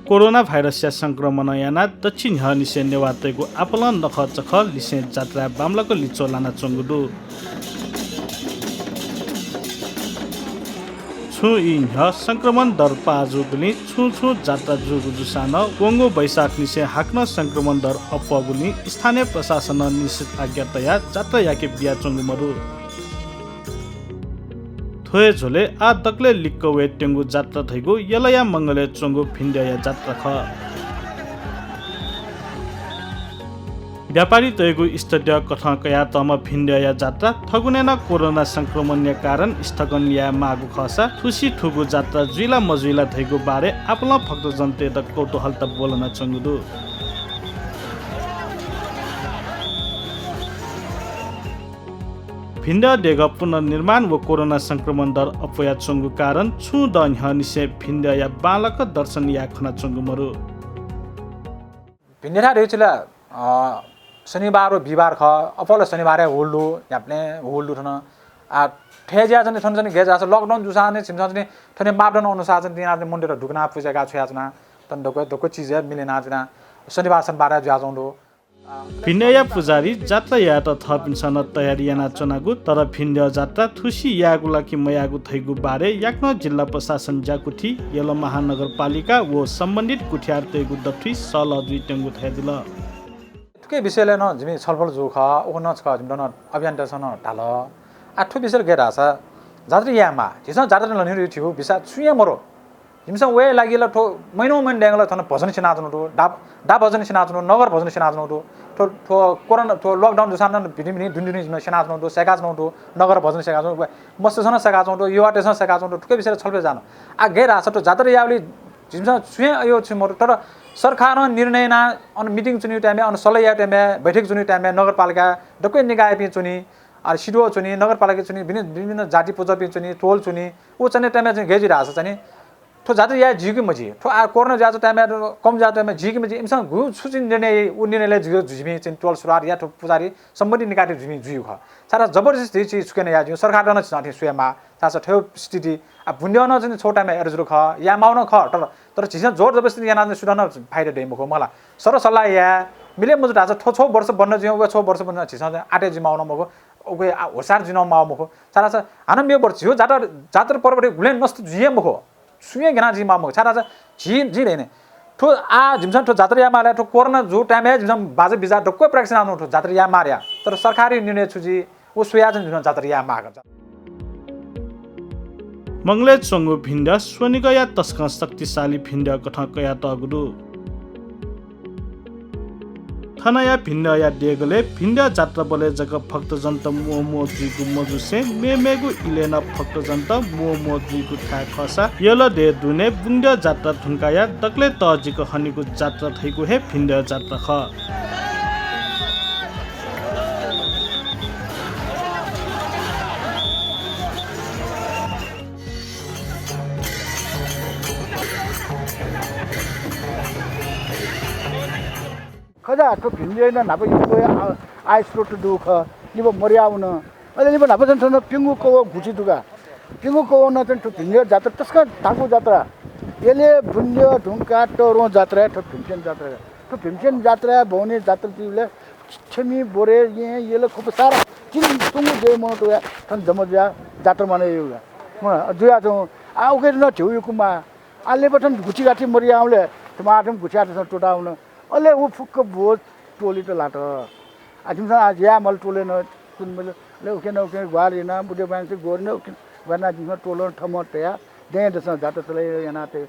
corona भाइरसया संक्रमण याना दक्षिण ह निसे नेवातेको आपलन नख चख लिसे जात्रा बामलाको लिचो लाना चंगुदु छु इन ह संक्रमण दर पाजुगुनी छु जात्रा जुगु जुसान वंगो बैशाख निसे हाक्न संक्रमण दर अपगुनी स्थानीय प्रशासन निश्चित आज्ञातया जात्रा याके बिया चंगुमरु थोए झोले आ दक्ले लिक्क वे टेंगु जात्रा थैगु यलया मंगले चंगु भिन्डया जात्रा ख व्यापारी तयगु स्टुडियो कथा कया तम भिन्डया जात्रा थगुनेना कोरोना संक्रमणया कारण स्थगन या मागु खसा खुशी ठुगु जात्रा जुइला मजुइला थैगु बारे आपला भक्त जनते द कौतूहल त बोलन चंगुदु भिन्ड डेग पुनर्निर्माण व कोरोना संक्रमण दर अपया चंगु कारण छु दन हनिसे भिन्ड या बालक दर्शन या खना चंगु मरु भिन्डरा रेचला शनिबार व बिहिबार ख अपल शनिबार होल्डु याप्ने होल्डु थन आ ठेजिया जने थन जने गेजा लकडाउन जुसाने छिमसा जने थने मापदन अनुसार जने दिना मन्दिर ढुकना पूजागा छयाजना तन दको चीज मिलेना जना शनिबार ज्याजौंडो भिन्डया पुजारी जात्रा या त थपिनसन तयारी याना चनागु तर भिन्ड जात्रा थुसी यागुला कि मयागु थैगु बारे याक्न जिल्ला प्रशासन जाकुठी यलो महानगरपालिका व सम्बन्धित कुठियार तेगु दफ्री सल दुई टेंगु थैदिल के विषयले न जिमि छलफल जोख ओ न छ जिमन अभियान दसन ढाल आठो विषय गेरा छ जात्रा यामा जिस जात्रा लनि थियो बिसा छुए मरो जिमसा वे लागिला ठो महिनो महिन ड्याङला थन भजन सिनाजनु दो डा भजन सिनाजनु नगर भजन सिनाजनु दो ठो कोरोना ठो लकडाउन जुसान भिडिमिनि दुनिनि जिम सिनाजनु दो सेगाजनु दो नगर भजन सेगाजनु मस्तसन सेगाजनु दो युवाटेसन सेगाजनु दो ठुके विषय छलफल जान आ गेरा छ ठो जात्रा यावली जिमसा छुए यो छ मरो तर सरकार निर्णय ना अन मिटिङ चुनि टाइममा अन सल्लाह टाइममा बैठक चुनि टाइममा नगरपालिका डक्कै निकाय पि चुनि आ सिडो चुनि नगरपालिका चुनि विभिन्न जाति पूजा पि चुनि टोल चुनि ओ चने टाइममा चाहिँ गेजिरा छ चाहिँ ठो जात्रा या जिगु मजी ठो आ कोरोना जात्रा टाइममा कम जात्रा जिगु मजी इमसँग गु सुचिन निर्णय उ निर्णयले जिगु जुजिमि चाहिँ टोल सुरार या ठो पुजारी सम्बन्धी निकाय जुजिमि जुयु ख सारा जबरजस्ती चीज सुकेन या जु सरकार न छ सुयामा सासा ठेउ स्थिति आ बुन्ड्याउन चाहिँ छोटामा एरजुरु ख या माउन ख तर झिसा जोर जबरजस्ती याना सुदान फाइदा देम खो मला सर सल्लाह या मिले मजु राजा ठो छो वर्ष बन्न जिउ व छो वर्ष बन्न झिसा आटे जिमाउन मको ओके होसार जिनाउ माउ मको सारा छ हान मे वर्ष हो जात्रा पर्वले गुलेन नस्त जिए मको सुये गना जिमा मको सारा छ झि रेने ठो आ जिमसन ठो जात्रा या माले ठो कोरोना जो टाइम है जिमसन बाजे बिजा डक्को प्र्याक्टिस आउनु ठो जात्रा या मार्या तर सरकारी निर्णय छुजी ओ सुया जन जात्रा या माग मंगले चंगु भिन्ड स्वनिकया तस्क शक्तिशाली भिन्ड कथा कया तगुदु थनया भिन्ड या डेगले भिन्ड जात्रा बले जग भक्त जन्त मोमो जुगु मजुसे मेमेगु इलेना भक्त जन्त मोमो जुगु था खसा यलो दे दुने बुन्ड जात्रा थुंकाया दक्ले तजिक हनिगु जात्रा थैगु हे भिन्ड जात्रा ख खजा ठो भिन्डे न नाप इको आइस रोट दुख निबो मरियाउन अहिले निबो नाप जन पिंगु को घुची दुगा पिंगु को न त ठो भिन्डे जात्रा तस्का ताकु जात्रा एले बुन्डे ढुंका टोरो जात्रा ठो भिमसेन जात्रा भौने जात्रा तिले छमी बोरे येले खूब सारा चिन तुंगु जे मन तो थन जमजा जात्रा माने युगा म दुया तो आ उके न थियो युकुमा आले बटन घुची गाठी मरियाउले टमाटम घुचा त टोटाउन अले उ फुक्क बोझ टोली त लाट आजिमसा आज या मल टोले न कुन मल ले उके न उके ग्वाली न बुढे बान्छ गोर न उके वना जिम टोलो ठमट या दे दस जात चले याना ते